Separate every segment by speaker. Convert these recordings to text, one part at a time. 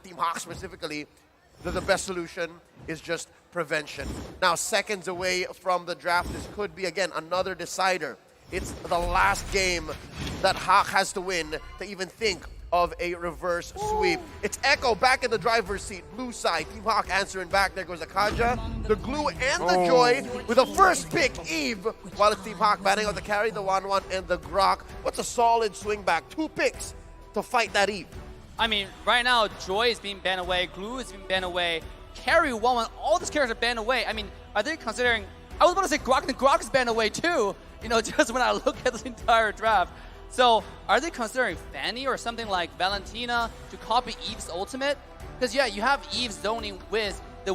Speaker 1: Team HAQ specifically, the best solution is just prevention. Now, seconds away from the draft, this could be, again, another decider. It's the last game that HAQ has to win to even think of a reverse sweep. It's Echo back in the driver's seat, blue side. Team HAQ answering back. There goes the Kaja, the Glue, and the Joy with the first pick, Eve, while it's Team HAQ batting out the carry, the 1-1, and the Grok. What's a solid swing back? 2 picks to fight that Eve.
Speaker 2: I mean, right now, Joy is being banned away, Glue is being banned away, Carry 1-1, all these characters are banned away. I mean, are they considering, I was about to say Grok, and Grok is banned away too, you know, just when I look at this entire draft. So, are they considering Fanny or something like Valentina to copy Eve's ultimate? Because yeah, you have Eve zoning with the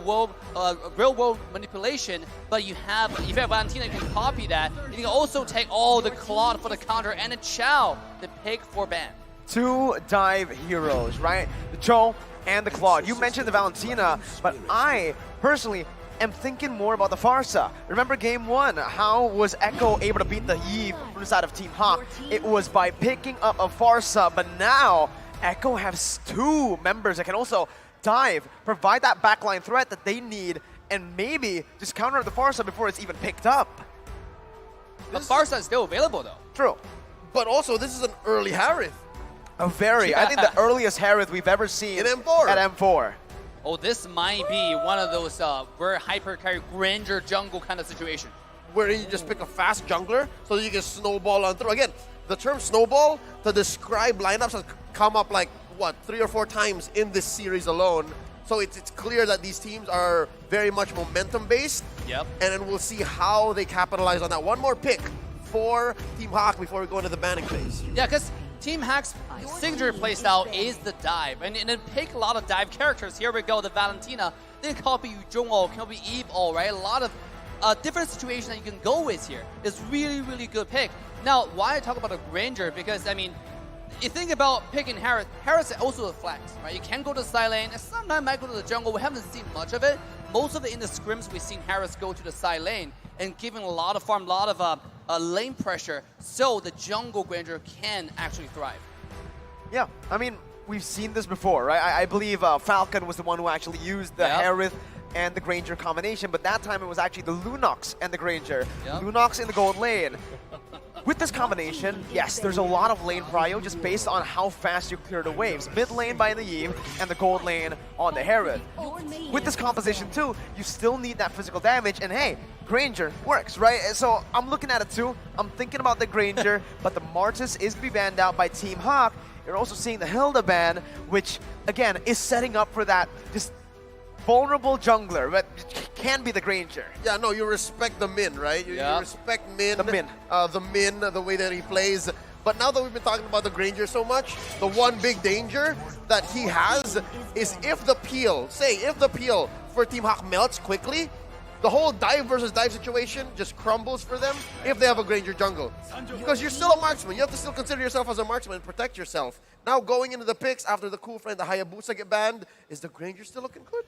Speaker 2: real world manipulation, but if you have Valentina, you can copy that. You can also take all the Claude for the counter and a Chow, the pick for ban.
Speaker 3: 2 dive heroes, right? The Cho and the Claude. You mentioned the Valentina, but I personally am thinking more about the Farsa. Remember game 1, how was Echo able to beat the Eve from the side of Team HAQ? It was by picking up a Farsa, but now Echo has 2 members that can also dive, provide that backline threat that they need, and maybe just counter the Farsa before it's even picked up.
Speaker 2: The Farsa is still available though.
Speaker 3: True.
Speaker 1: But also, this is an early Harith.
Speaker 3: I think the earliest Harith we've ever seen
Speaker 1: in M4.
Speaker 3: At M4.
Speaker 2: Oh, this might be one of those very hyper carry Granger jungle kind of situation.
Speaker 1: Where you just pick a fast jungler so that you can snowball on through. Again, the term snowball to describe lineups has come up like, what, 3 or 4 times in this series alone. So it's clear that these teams are very much momentum-based.
Speaker 2: Yep.
Speaker 1: And then we'll see how they capitalize on that. One more pick for Team HAQ before we go into the banning phase.
Speaker 2: Yeah, because Team HAQ's signature playstyle is the dive. And they pick a lot of dive characters. Here we go, the Valentina. They can copy Jungho, can copy Eve, right? A lot of different situations that you can go with here. It's really, really good pick. Now, why I talk about a Granger? Because, I mean, you think about picking Harith. Harith is also a flex, right? You can go to the side lane, and sometimes might go to the jungle. We haven't seen much of it. Most of it in the scrims, we've seen Harith go to the side lane and giving a lot of farm, a lot of lane pressure, so the jungle Granger can actually thrive.
Speaker 3: Yeah, I mean, we've seen this before, right? I believe Falcon was the one who actually used the Harith and the Granger combination, but that time it was actually the Lunox and the Granger. Lunox in the gold lane. With this combination, yes, there's a lot of lane prio just based on how fast you clear the waves. Mid lane by the Eve and the gold lane on the Harith. With this composition too, you still need that physical damage, and hey, Granger works, right? So I'm looking at it too. I'm thinking about the Granger, but the Martis is to be banned out by Team HAQ. You're also seeing the Hilda ban, which again is setting up for that just vulnerable jungler, but can be the Granger.
Speaker 1: Yeah, no, you respect the Min, right? You respect Min.
Speaker 3: The Min.
Speaker 1: The way that he plays. But now that we've been talking about the Granger so much, the one big danger that he has is if the peel for Team HAQ melts quickly, the whole dive versus dive situation just crumbles for them if they have a Granger jungle. Because you're still a marksman. You have to still consider yourself as a marksman and protect yourself. Now going into the picks after the cool friend, the Hayabusa get banned, is the Granger still looking good?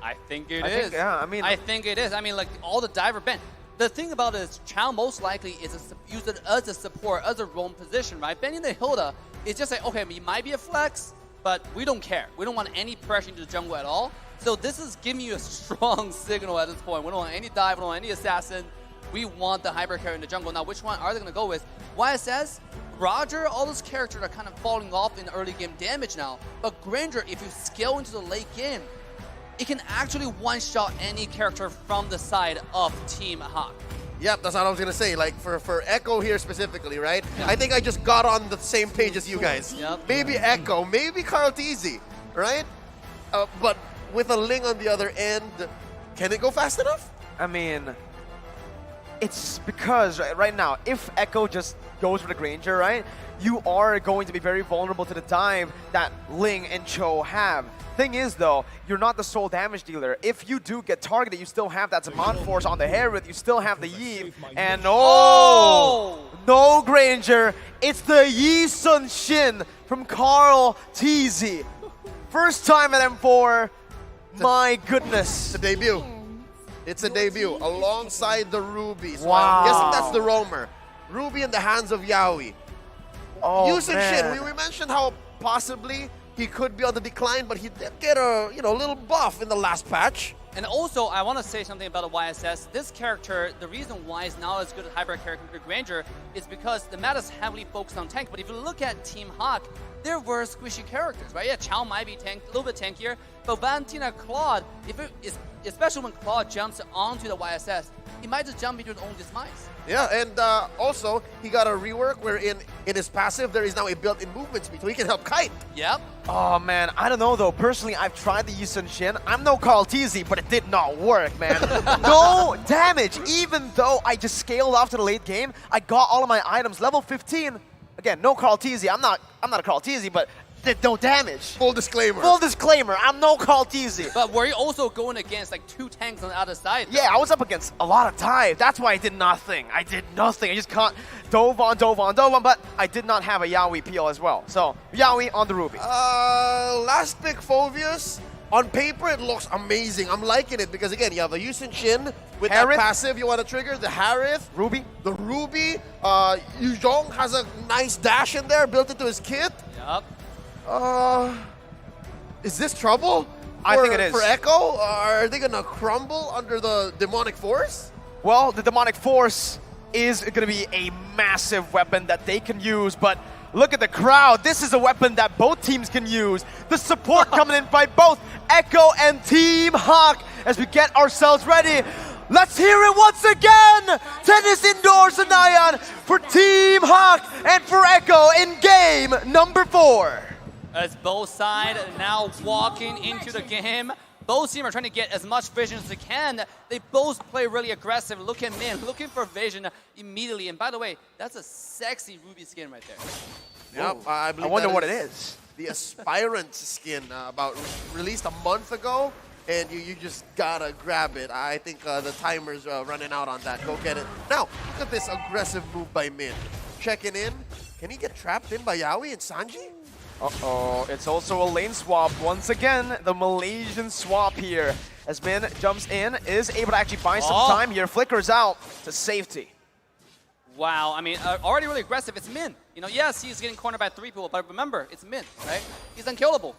Speaker 2: I think it is. I think it is. I mean, like, all the diver banned. The thing about this, Chow most likely is use it as a support, as a roam position, right? Banning the Hilda is just like, okay, it might be a flex, but we don't care. We don't want any pressure into the jungle at all. So this is giving you a strong signal at this point. We don't want any dive, we don't want any assassin. We want the hyper carry in the jungle. Now, which one are they going to go with? YSS, Roger, all those characters are kind of falling off in early game damage now. But Granger, if you scale into the late game, it can actually one-shot any character from the side of Team HAQ.
Speaker 1: Yep, that's what I was going to say. Like, for Echo here specifically, right? Yeah. I think I just got on the same page as you guys.
Speaker 2: Yep.
Speaker 1: Maybe Echo, maybe Carl Teasy, right? But with a Ling on the other end, can it go fast enough?
Speaker 3: I mean, it's because right now, if Echo just goes for the Granger, right, you are going to be very vulnerable to the dive that Ling and Cho have. Thing is, though, you're not the sole damage dealer. If you do get targeted, you still have that Zaman Force on the Harith, you still have the Eve, and no Granger. It's the Yi Sun Shin from Carl Teasy. First time at M4. My goodness.
Speaker 1: It's a debut. It's a debut alongside the Ruby. So
Speaker 3: wow.
Speaker 1: I'm guessing that's the roamer. Ruby in the hands of Yaoi.
Speaker 3: Oh,
Speaker 1: Yi Sun Shin, we mentioned how possibly he could be on the decline, but he did get a little buff in the last patch.
Speaker 2: And also, I want to say something about the YSS. This character, the reason why it's not as good as hybrid character Granger is because the meta is heavily focused on tank. But if you look at Team HAQ, there were squishy characters, right? Yeah, Chao might be a little bit tankier, but Valentina, Claude, especially when Claude jumps onto the YSS, he might just jump into his own demise.
Speaker 1: Yeah, and also, he got a rework where in his passive, there is now a built-in movement speed, so he can help kite.
Speaker 2: Yep.
Speaker 3: Oh, man, I don't know, though. Personally, I've tried the Yusun Shin. I'm no Carl Teasy, but it did not work, man. No damage. Even though I just scaled off to the late game, I got all of my items level 15. Again, no Carl Teasy. I'm not a Carl Teasy, but did no damage.
Speaker 1: Full disclaimer.
Speaker 3: Full disclaimer, I'm no Carl Teasy.
Speaker 2: But were you also going against like 2 tanks on the other side?
Speaker 3: Yeah, I was up against a lot of dive. That's why I did nothing. I just can't dove on, but I did not have a Yaoi peel as well. So, Yaoi on the Ruby.
Speaker 1: Last pick, Phoveus. On paper, it looks amazing. I'm liking it because, again, you have a Yusun Shin with that passive you want to trigger, the Harith,
Speaker 3: Ruby.
Speaker 1: The Ruby. Yuzhong has a nice dash in there, built into his kit.
Speaker 2: Yup.
Speaker 1: Is this trouble?
Speaker 3: I think it is.
Speaker 1: For Echo? Are they going to crumble under the demonic force?
Speaker 3: Well, the demonic force is going to be a massive weapon that they can use, but look at the crowd. This is a weapon that both teams can use. The support coming in by both Echo and Team HAQ as we get ourselves ready. Let's hear it once again. Tennis indoors and Ion for Team HAQ and for Echo in game number 4.
Speaker 2: As both sides now walking into the game, both teams are trying to get as much vision as they can. They both play really aggressive. Look at Min, looking for vision immediately. And by the way, that's a sexy Ruby skin right there.
Speaker 1: Yep, I
Speaker 3: wonder what it is.
Speaker 1: The Aspirant skin, released a month ago, and you just gotta grab it. I think the timer's running out on that. Go get it. Now, look at this aggressive move by Min. Checking in. Can he get trapped in by Yaoi and Sanji?
Speaker 3: Uh-oh, it's also a lane swap. Once again, the Malaysian swap here. As Min jumps in, is able to actually buy some time here, flickers out to safety.
Speaker 2: Wow, I mean, already really aggressive. It's Min. You know, yes, he's getting cornered by 3 people, but remember, it's Min, right? He's unkillable.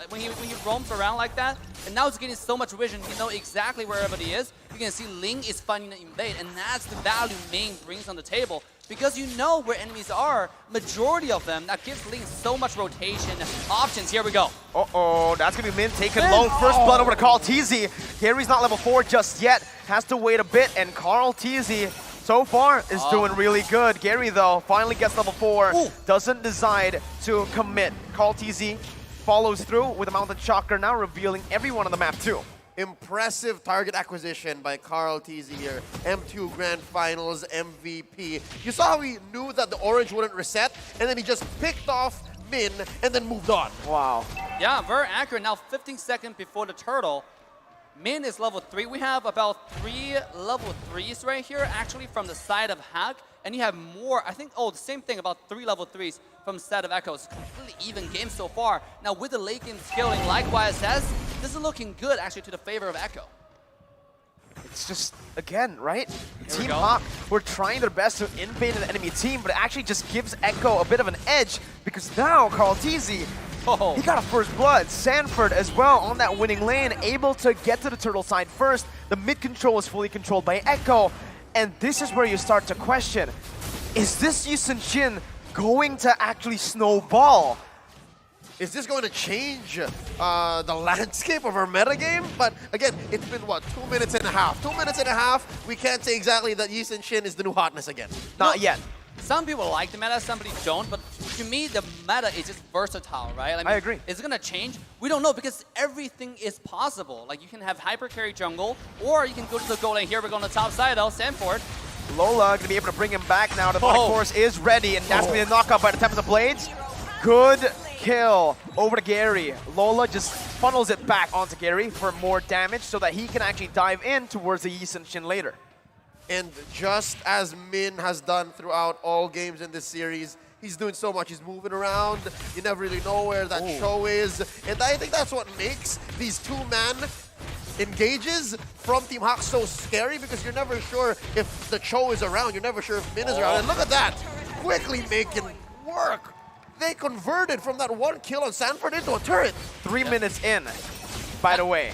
Speaker 2: When he roams around like that, and now he's getting so much vision, you know exactly where everybody is. You can see Ling is finding the invade, and that's the value Main brings on the table. Because you know where enemies are, majority of them, that gives Ling so much rotation options. Here we go.
Speaker 3: Uh-oh, that's going to be Min taking low. First blood over to Carl Teasy. Gary's not level 4 just yet. Has to wait a bit, and Carl Teasy so far is doing really good. Gary, though, finally gets level 4. Doesn't decide to commit. Carl Teasy follows through with a Mountain Chakra, now revealing everyone on the map, too.
Speaker 1: Impressive target acquisition by Carl Teasy here. M2 Grand Finals MVP. You saw how he knew that the orange wouldn't reset, and then he just picked off Min and then moved on.
Speaker 3: Wow.
Speaker 2: Yeah, very accurate. Now 15 seconds before the turtle. Min is level 3. We have about 3 level 3s right here, actually, from the side of HAQ. And you have more, I think, the same thing, about 3 level 3s from the side of Echo. It's a completely even game so far. Now, with the late game scaling like YSS, this is looking good, actually, to the favor of Echo.
Speaker 3: It's just, again, right? Team HAQ were trying their best to invade an enemy team, but it actually just gives Echo a bit of an edge, because now Carl Teasy, he got a first blood. Sanford as well on that winning lane, able to get to the turtle side first. The mid control is fully controlled by Echo. And this is where you start to question, is this Yusun Shin going to actually snowball?
Speaker 1: Is this going to change the landscape of our metagame? But again, it's been, what, 2 minutes and a half? 2 minutes and a half, we can't say exactly that Yusun Shin is the new hotness again.
Speaker 3: Not yet.
Speaker 2: Some people like the meta, somebody don't, but to me, the meta is just versatile, right? I
Speaker 3: agree.
Speaker 2: Is it going to change? We don't know, because everything is possible. Like, you can have hyper carry jungle, or you can go to the goal lane. Here we go on the top side, Sanford.
Speaker 3: Lola going to be able to bring him back now. The Demonic Force is ready, and that's going to be a knockout by the Tempest of Blades. Good kill over to Gary. Lola just funnels it back onto Gary for more damage so that he can actually dive in towards the Yusun Shin later.
Speaker 1: And just as Min has done throughout all games in this series, he's doing so much. He's moving around. You never really know where that show is. And I think that's what makes these 2-man engages from Team HAQ so scary, because you're never sure if the Cho is around. You're never sure if Min is around. And look at that. Quickly making work. they converted from that 1 kill on Sanford into a turret.
Speaker 3: 3 minutes in, by the way.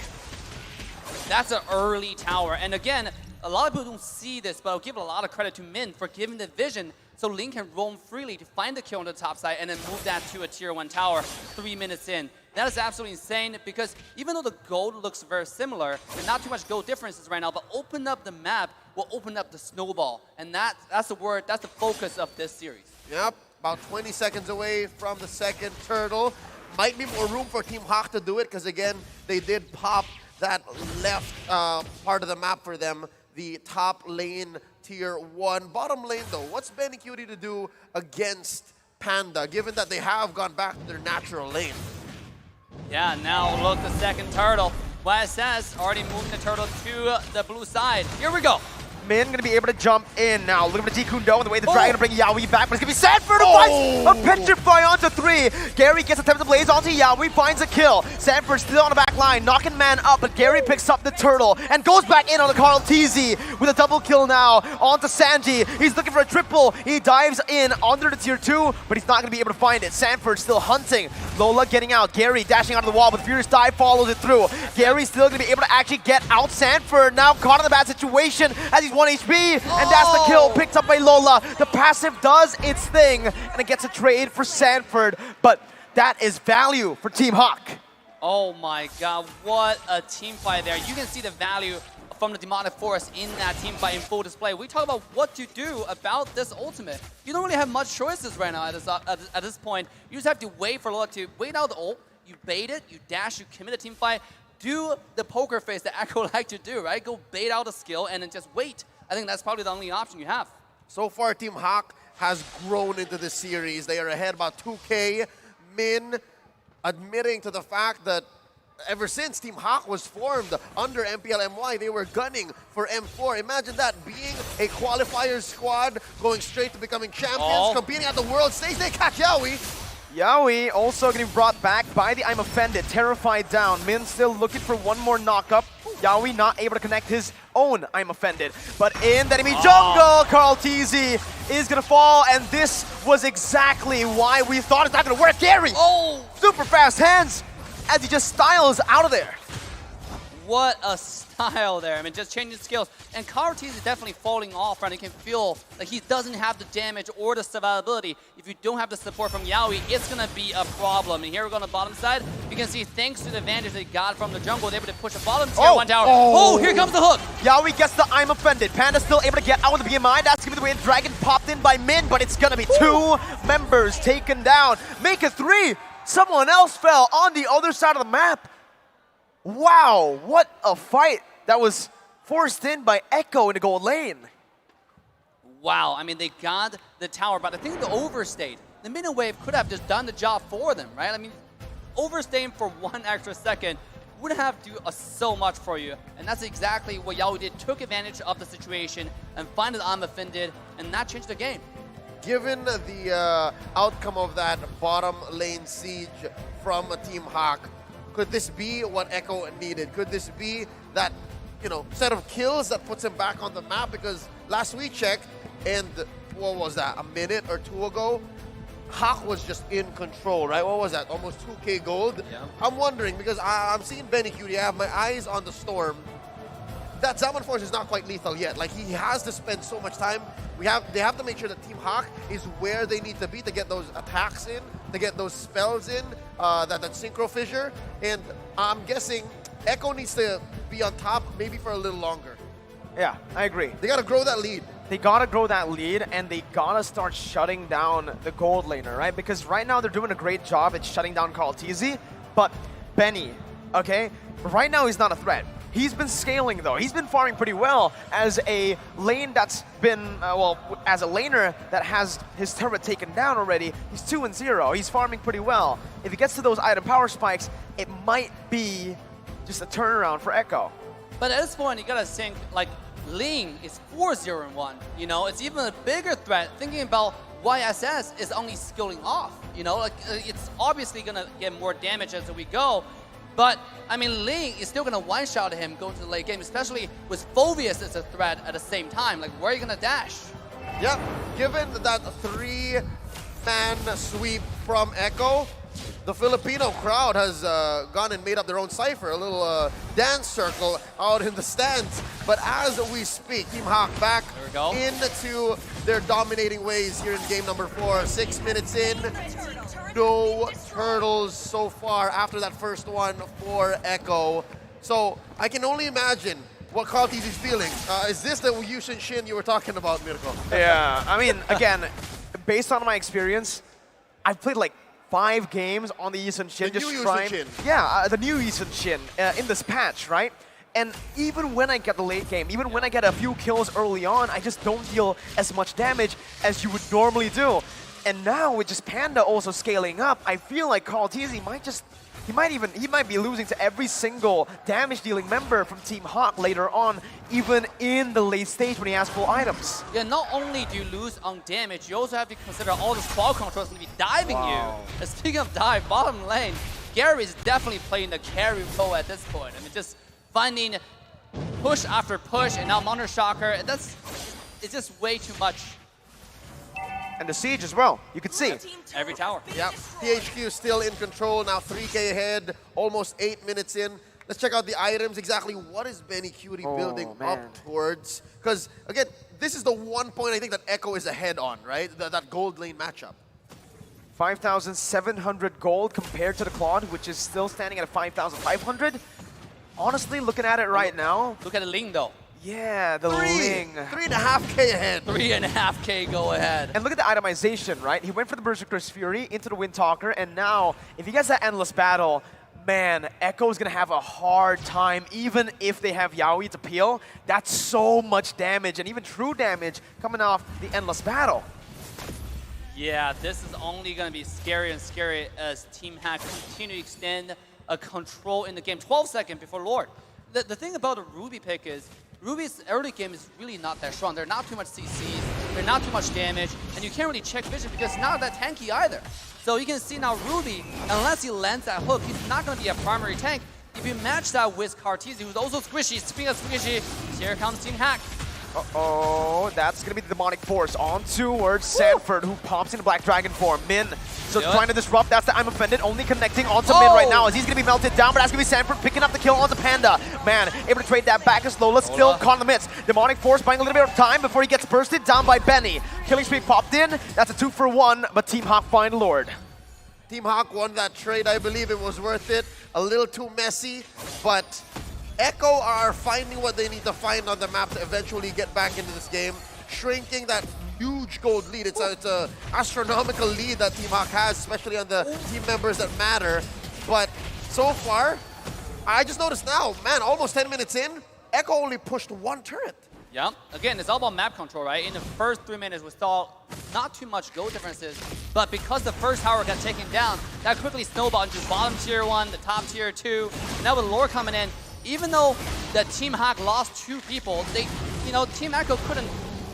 Speaker 2: That's an early tower. And again, a lot of people don't see this, but I'll give a lot of credit to Min for giving the vision so Link can roam freely to find the kill on the top side and then move that to a tier 1 tower 3 minutes in. That is absolutely insane because even though the gold looks very similar, there's not too much gold differences right now, but open up the map will open up the snowball. And that's the word, that's the focus of this series.
Speaker 1: Yep, about 20 seconds away from the second turtle. Might be more room for Team HAQ to do it because again, they did pop that left part of the map for them, the top lane tier 1. Bottom lane though, what's Benny Cutie to do against Panda, given that they have gone back to their natural lane?
Speaker 2: Yeah, now look, the second turtle. YSS already moving the turtle to the blue side. Here we go.
Speaker 3: Min gonna be able to jump in now. Look at the Kundo and the way the dragon to bring Yaoi back, but it's gonna be Sanford who finds a petrify onto 3. Gary gets a Tempest Blaze onto Yaoi, finds a kill. Sanford still on the back line, knocking man up, but Gary picks up the turtle and goes back in on the Carl TZ with a double kill now onto Sanji. He's looking for a triple. He dives in under the tier 2, but he's not gonna be able to find it. Sanford still hunting. Lola getting out. Gary dashing out of the wall, but Furious Dive follows it through. Gary's still gonna be able to actually get out Sanford. Now caught in a bad situation as he's 1 HP, and that's the kill picked up by Lola. The passive does its thing, and it gets a trade for Sanford, but that is value for Team HAQ.
Speaker 2: Oh my god, what a team fight there. You can see the value from the Demonic Force in that team fight in full display. We talk about what to do about this ultimate. You don't really have much choices right now at this point. You just have to wait for Lola to wait out the ult, you bait it, you dash, you commit a team fight, do the poker face that Echo like to do, right? Go bait out a skill and then just wait. I think that's probably the only option you have.
Speaker 1: So far, Team HAQ has grown into the series. They are ahead about 2K. Min admitting to the fact that ever since Team HAQ was formed under MPLMY, they were gunning for M4. Imagine that, being a qualifier squad, going straight to becoming champions, competing at the world stage. They catch Yaoi.
Speaker 3: Yaoi also getting brought back by the I'm Offended, terrified down. Min still looking for one more knock-up. Yaoi not able to connect his own I'm Offended. But in the enemy jungle, Carl TZ is gonna fall, and this was exactly why we thought it's not gonna work. Gary! Super fast hands as he just styles out of there.
Speaker 2: What a style there. I mean, just changing skills. And Karate is definitely falling off, right? You can feel like he doesn't have the damage or the survivability. If you don't have the support from Yaoi, it's going to be a problem. And here we go on the bottom side. You can see, thanks to the advantage they got from the jungle, they're able to push a bottom tier 1 tower. Oh, here comes the hook.
Speaker 3: Yaoi gets the I'm Offended. Panda still able to get out of the BMI. That's going to be the way the Dragon popped in by Min, but it's going to be 2 members taken down. Make it 3. Someone else fell on the other side of the map. Wow, what a fight that was forced in by Echo in the gold lane.
Speaker 2: Wow, I mean, they got the tower, but I think the overstayed. The Minute Wave could have just done the job for them, right? I mean, overstaying for 1 extra second would have to do so much for you. And that's exactly what Yaoi did. Took advantage of the situation and finally I'm Offended, and that changed the game.
Speaker 1: Given the outcome of that bottom lane siege from Team HAQ, could this be what Echo needed? Could this be that, set of kills that puts him back on the map? Because last we checked, and what was that, a minute or 2 ago, HAQ was just in control, right? What was that, almost 2K gold?
Speaker 2: Yeah.
Speaker 1: I'm wondering, because I'm seeing Benny Cutie, I have my eyes on the Storm. That Zaman Force is not quite lethal yet. Like, he has to spend so much time. They have to make sure that Team HAQ is where they need to be to get those attacks in, to get those spells in, that Synchro Fissure. And I'm guessing Echo needs to be on top maybe for a little longer.
Speaker 3: Yeah, I agree.
Speaker 1: They got to grow that lead.
Speaker 3: They got to grow that lead, and they got to start shutting down the gold laner, right? Because right now they're doing a great job at shutting down Carl TZ, but Benny, okay, right now he's not a threat. He's been scaling though. He's been farming pretty well as a lane that's been, as a laner that has his turret taken down already. He's 2-0. He's farming pretty well. If he gets to those item power spikes, it might be just a turnaround for Echo.
Speaker 2: But at this point, you gotta think, like, Ling is 4-0-1. It's even a bigger threat. Thinking about YSS is only skilling off. Like, it's obviously gonna get more damage as we go. But, I mean, Ling is still going to one-shot him going to the late game, especially with Phoveus as a threat at the same time. Like, where are you going to dash?
Speaker 1: Yep, given that 3 man sweep from Echo. The Filipino crowd has gone and made up their own cipher, a little dance circle out in the stands. But as we speak, Team HAQ back into their dominating ways here in game number 4. 6 minutes in, no turtles so far after that first one for Echo. So I can only imagine what Carl TZ is feeling. Is this the Yushin Shin you were talking about, Mirko?
Speaker 3: Yeah, I mean, again, based on my experience, I've played like 5 games on the Yushin Shin.
Speaker 1: The new Yushin Shin.
Speaker 3: Yeah, the new Yushin Shin in this patch, right? And even when I get the late game, even when I get a few kills early on, I just don't deal as much damage as you would normally do. And now with just Panda also scaling up, I feel like Carl TZ might be losing to every single damage-dealing member from Team HAQ later on, even in the late stage when he has full items.
Speaker 2: Yeah, not only do you lose on damage, you also have to consider all the squad controls going to be diving you. And speaking of dive, bottom lane, Gary is definitely playing the carry role at this point. I mean, just finding push after push, and now Monitor Shocker, it's just way too much.
Speaker 3: And the siege as well, you can see.
Speaker 2: Every tower.
Speaker 1: Yep, HAQ still in control, now 3K ahead, almost 8 minutes in. Let's check out the items, exactly what is Benny Cutie building up towards. Because, again, this is the one point I think that Echo is ahead on, right? That gold lane matchup.
Speaker 3: 5,700 gold compared to the Claude, which is still standing at 5,500. Honestly, looking at it right now.
Speaker 2: Look at the Ling, though.
Speaker 3: Yeah, the Ling.
Speaker 1: 3.5K ahead.
Speaker 2: 3.5K go ahead.
Speaker 3: And look at the itemization, right? He went for the Berserker's Fury into the Windtalker, and now, if he gets that Endless Battle, man, Echo is going to have a hard time, even if they have Yaoi to peel. That's so much damage, and even true damage coming off the Endless Battle.
Speaker 2: Yeah, this is only going to be scary and scary as Team HAQ continue to extend a control in the game. 12 seconds before Lord. The thing about the Ruby pick is, Ruby's early game is really not that strong. They're not too much CCs, they're not too much damage, and you can't really check vision because it's not that tanky either. So you can see now Ruby, unless he lands that hook, he's not going to be a primary tank. If you match that with Cartesi, who's also squishy, speaking of squishy, here comes Team HAQ.
Speaker 3: Uh-oh, that's going to be the Demonic Force on towards Sanford, who pops into Black Dragon form. Min, so trying to disrupt, that's the I'm Offended, only connecting onto Min right now as he's going to be melted down, but that's going to be Sanford picking up the kill onto Panda. Man, able to trade that back as Lola still caught in the midst. Demonic Force buying a little bit of time before he gets bursted down by Benny. Killing Streak popped in, that's a 2-for-1, but Team HAQ find Lord.
Speaker 1: Team HAQ won that trade, I believe it was worth it. A little too messy, but Echo are finding what they need to find on the map to eventually get back into this game, shrinking that huge gold lead. It's a astronomical lead that Team HAQ has, especially on the team members that matter. But so far, I just noticed now, man, almost 10 minutes in, Echo only pushed 1 turret.
Speaker 2: Yeah, again, it's all about map control, right? In the first 3 minutes, we saw not too much goal differences, but because the first tower got taken down, that quickly snowballed into bottom tier 1, the top tier 2. Now with Lore coming in, even though the Team HAQ lost 2 people, Team Echo couldn't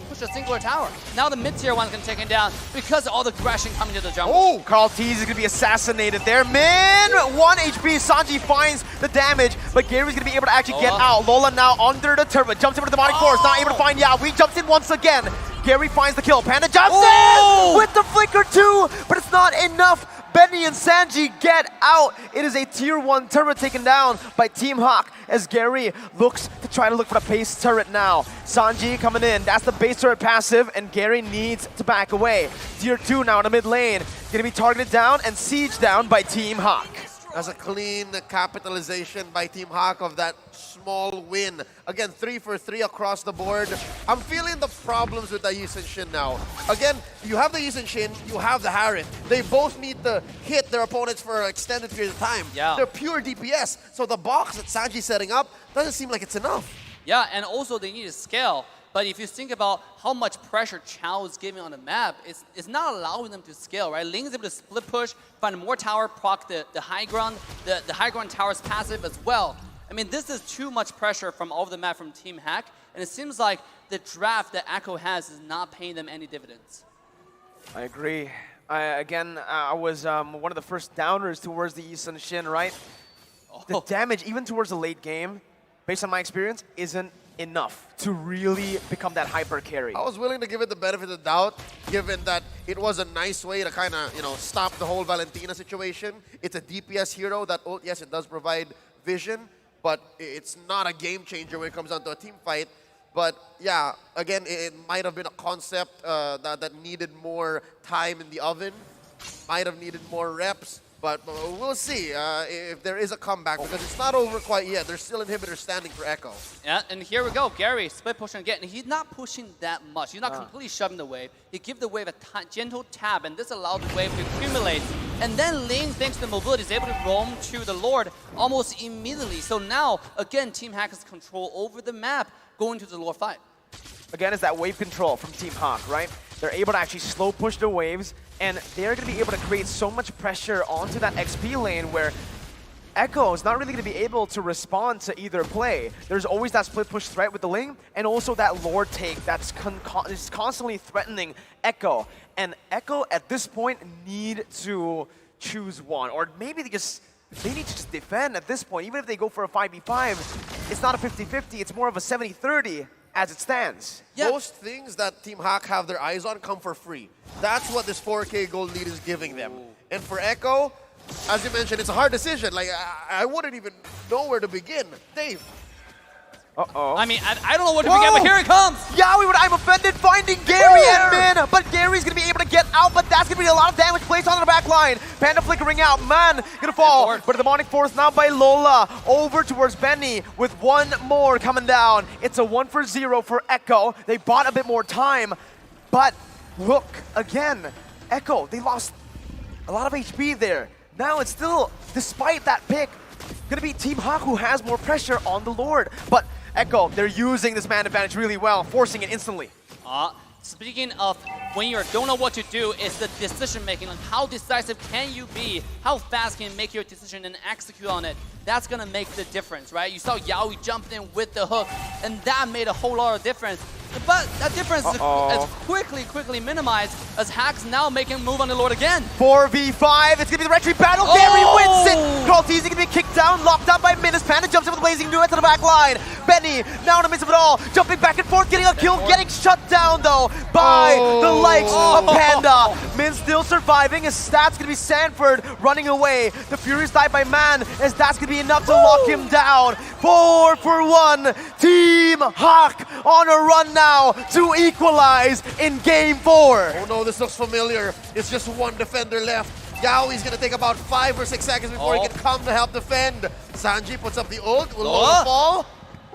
Speaker 2: push a singular tower. Now the mid-tier one's gonna take him down because of all the crashing coming to the jungle.
Speaker 3: Oh, Carl TZ is gonna be assassinated there. Man, 1 HP, Sanji finds the damage, but Gary's gonna be able to actually get out. Lola now under the turret, jumps into the Demonic Force, not able to find Yaoi, jumps in once again. Gary finds the kill, Panda jumps in with the flicker too, but it's not enough. Benny and Sanji get out. It is a tier 1 turret taken down by Team HAQ as Gary looks to try to look for the base turret now. Sanji coming in, that's the base turret passive, and Gary needs to back away. Tier 2 now in the mid lane, gonna be targeted down and sieged down by Team HAQ.
Speaker 1: That's a clean capitalization by Team HAQ of that small win. Again, 3 for 3 across the board. I'm feeling the problems with the Yushin Shin now. Again, you have the Yushin Shin, you have the Harith. They both need to hit their opponents for an extended period of time.
Speaker 2: Yeah.
Speaker 1: They're pure DPS, so the box that Sanji's setting up doesn't seem like it's enough.
Speaker 2: Yeah, and also they need to scale. But if you think about how much pressure Chao is giving on the map, it's not allowing them to scale, right? Ling is able to split push, find more tower, proc the high ground, the high ground tower's passive as well. I mean, this is too much pressure from all over the map from Team HAQ, and it seems like the draft that Echo has is not paying them any dividends.
Speaker 3: I agree. I was one of the first downers towards the Yushin Shin, right? The damage, even towards the late game, based on my experience, isn't enough to really become that hyper carry.
Speaker 1: I was willing to give it the benefit of the doubt, given that it was a nice way to kind of, stop the whole Valentina situation. It's a DPS hero that, yes, it does provide vision, but it's not a game changer when it comes down to a team fight. But yeah, again, it might have been a concept that needed more time in the oven, might have needed more reps, but we'll see if there is a comeback, because it's not over quite yet. There's still inhibitors standing for Echo.
Speaker 2: Yeah, and here we go. Gary split pushing again. And he's not pushing that much. He's not completely shoving the wave. He gives the wave a gentle tap, and this allows the wave to accumulate. And then Ling, thanks to the mobility, is able to roam to the Lord almost immediately. So now, again, Team HAQ has control over the map going to the Lord fight.
Speaker 3: Again, it's that wave control from Team HAQ, right? They're able to actually slow push the waves, and they're going to be able to create so much pressure onto that XP lane where Echo is not really going to be able to respond to either play. There's always that split push threat with the Ling, and also that Lord take that's is constantly threatening Echo. And Echo, at this point, need to choose one, or maybe they need to just defend at this point. Even if they go for a 5v5, it's not a 50-50, it's more of a 70-30 as it stands.
Speaker 1: Yeah. Most things that Team HAQ have their eyes on come for free. That's what this 4K gold lead is giving them. And for Echo, as you mentioned, it's a hard decision. Like, I wouldn't even know where to begin. Dave.
Speaker 3: Uh-oh.
Speaker 2: I mean, I don't know what to begin, but here it comes.
Speaker 3: Yowie with I'm Offended finding Gary and Min, but Gary's going to be able to get out, but that's going to be a lot of damage placed on the back line. Panda flickering out, Man going to fall, but the demonic force now by Lola over towards Benny with one more coming down. It's a 1-for-0 for Echo. They bought a bit more time, but look, again, Echo, they lost a lot of HP there. Now it's still, despite that pick, going to be Team HAQ who has more pressure on the Lord, but Echo, they're using this man advantage really well, forcing it instantly.
Speaker 2: Speaking of when you don't know what to do, it's the decision making. Like, how decisive can you be? How fast can you make your decision and execute on it? That's gonna make the difference, right? You saw Yowie jumped in with the hook, and that made a whole lot of difference. But that difference is quickly minimized as HAQ's now making a move on the Lord again.
Speaker 3: 4v5, it's gonna be the retreat battle. Gary wins it. Carlteasy gonna be kicked down, locked up by Minus. Panda jumps in with a blazing duet to the back line. Benny now in the midst of it all, jumping back and forth, getting a kill, getting shut down though by the likes of Panda. Min still surviving. His stats gonna be Sanford running away. The Furious die by Man, as that's gonna be enough to lock him down. 4-for-1. Team HAQ on a run now to equalize in Game 4.
Speaker 1: Oh no, this looks familiar. It's just one defender left. Yowie's gonna take about 5 or 6 seconds before he can come to help defend. Sanji puts up the ult. Will Lola fall?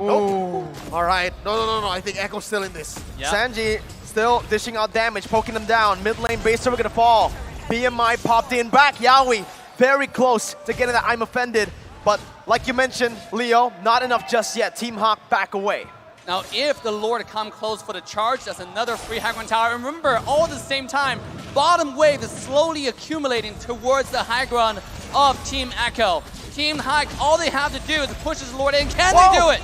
Speaker 1: Nope. All right. No. I think Echo's still in this.
Speaker 2: Yeah.
Speaker 3: Sanji still dishing out damage, poking them down. Mid lane base server gonna fall. BMI popped in back. Yowie very close to getting that I'm Offended. But like you mentioned, Leo, not enough just yet. Team HAQ back away.
Speaker 2: Now, if the Lord come close for the charge, that's another free high ground tower. And remember, all at the same time, bottom wave is slowly accumulating towards the high ground of Team Echo. Team HAQ, all they have to do is push this Lord in. Can they do it?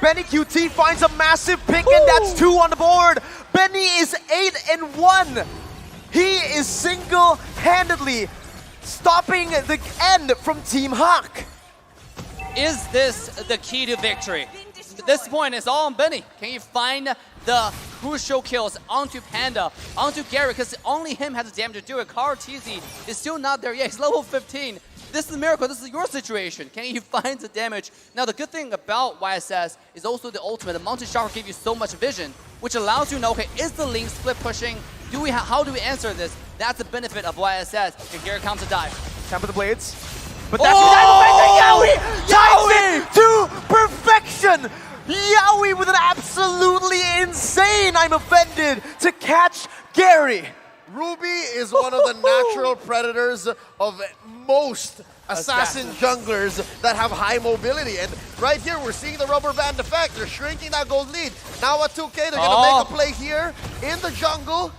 Speaker 3: Benny QT finds a massive pick, and that's 2 on the board. Benny is 8-1. He is single-handedly stopping the end from Team HAQ.
Speaker 2: Is this the key to victory? At this point, it's all on Benny. Can you find the crucial kills onto Panda, onto Gary, because only him has the damage to do it. Carlteasy is still not there yet. He's level 15. This is a miracle. This is your situation. Can you find the damage? Now, the good thing about YSS is also the ultimate. The Mountain Shocker gives you so much vision, which allows you to know, okay, is the Ling split pushing? How do we answer this? That's the benefit of YSS. And here comes a dive.
Speaker 3: Time for the blades. But that's Yowie! Yowie to perfection! Yowie with an absolutely insane I'm Offended to catch Gary.
Speaker 1: Ruby is one of the natural predators of most assassin junglers that have high mobility. And right here, we're seeing the rubber band effect. They're shrinking that gold lead. Now at 2K, they're going to make a play here in the jungle,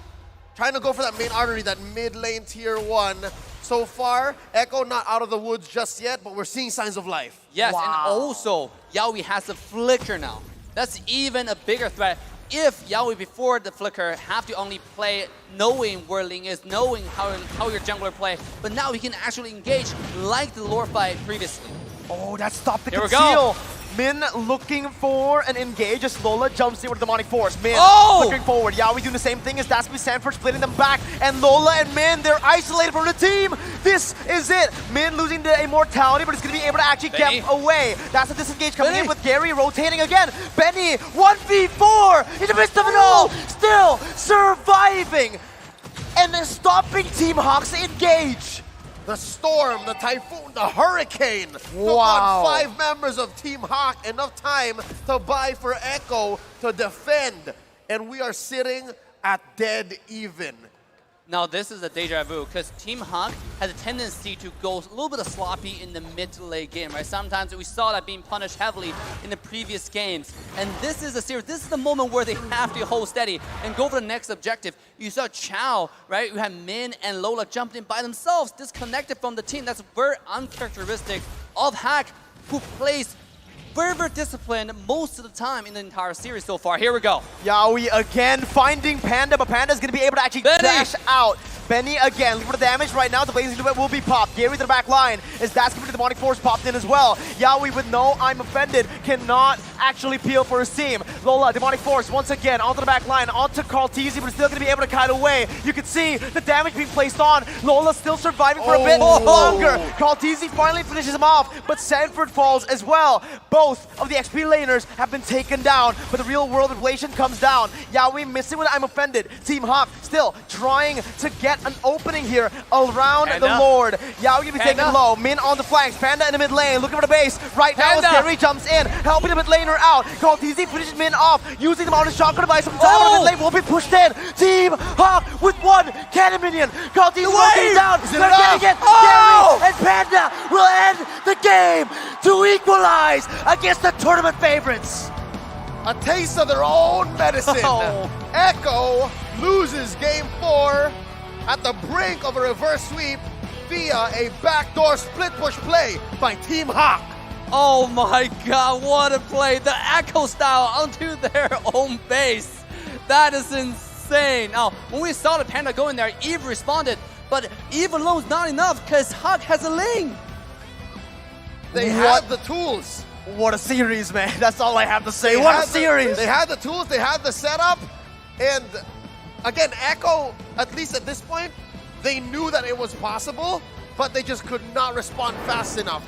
Speaker 1: trying to go for that main artery, that mid lane tier 1. So far, Echo not out of the woods just yet, but we're seeing signs of life.
Speaker 2: Yes, and also, Yowie has the flicker now. That's even a bigger threat. If Yowie before the flicker have to only play knowing where Ling is, knowing how your jungler play, but now he can actually engage like the Lord fight previously.
Speaker 3: Oh, that stopped the
Speaker 2: Here
Speaker 3: conceal. Min looking for an engage as Lola jumps in with the Demonic Force. Min looking forward. Yawi doing the same thing as Dasby Sanford splitting them back. And Lola and Min, they're isolated from the team. This is it. Min losing the immortality, but it's going to be able to actually get away. That's a disengage coming in with Gary rotating again. Benny, 1v4 in the midst of it all. Still surviving. And then stopping Team HAQ's engage.
Speaker 1: The storm, the typhoon, the hurricane took on 5 members of Team HAQ. Enough time to buy for Echo to defend. And we are sitting at dead even.
Speaker 2: Now this is a deja vu because Team HAQ has a tendency to go a little bit sloppy in the mid to late game, right? Sometimes we saw that being punished heavily in the previous games. And this is a series, this is the moment where they have to hold steady and go for the next objective. You saw Chow, right? You had Min and Lola jumped in by themselves, disconnected from the team. That's very uncharacteristic of HAQ, who plays very disciplined most of the time in the entire series so far. Here we go.
Speaker 3: Yawi again finding Panda, but Panda's going to be able to actually dash out. Benny again, looking for the damage right now. The Blazing Duet will be popped. Gary to the back line as that's going to be the Demonic Force popped in as well. Yawi with no I'm offended cannot actually peel for his team. Lola, Demonic Force once again onto the back line, onto Carl Teasy, but still going to be able to kite away. You can see the damage being placed on. Lola still surviving for a bit longer. Carl Teasy finally finishes him off, but Sanford falls as well. Both of the XP laners have been taken down, but the real world inflation comes down. Yawi missing with I'm offended. Team HAQ still trying to get an opening here around the Lord. Yawi gonna be taken low. Min on the flanks. Panda in the mid lane, looking for the base. Right now, as Gary jumps in, helping the mid laner out. Call TZ finishes Min off, using the mountain shotgun device. Some time on the mid lane will be pushed in. Team HAQ with 1 cannon minion. Call TZ rotating down. They're getting it. Gary and Panda will end the game to equalize against the tournament favorites.
Speaker 1: A taste of their own medicine. Echo loses game 4 at the brink of a reverse sweep via a backdoor split push play by Team HAQ.
Speaker 2: Oh my god, what a play. The Echo style onto their own base. That is insane. Now, when we saw the Panda go in there, Eve responded, but Eve alone is not enough because HAQ has a lane.
Speaker 1: They had the tools.
Speaker 3: What a series, man. That's all I have to say. What a series.
Speaker 1: They had the tools, they had the setup, and again, Echo, at least at this point, they knew that it was possible, but they just could not respond fast enough.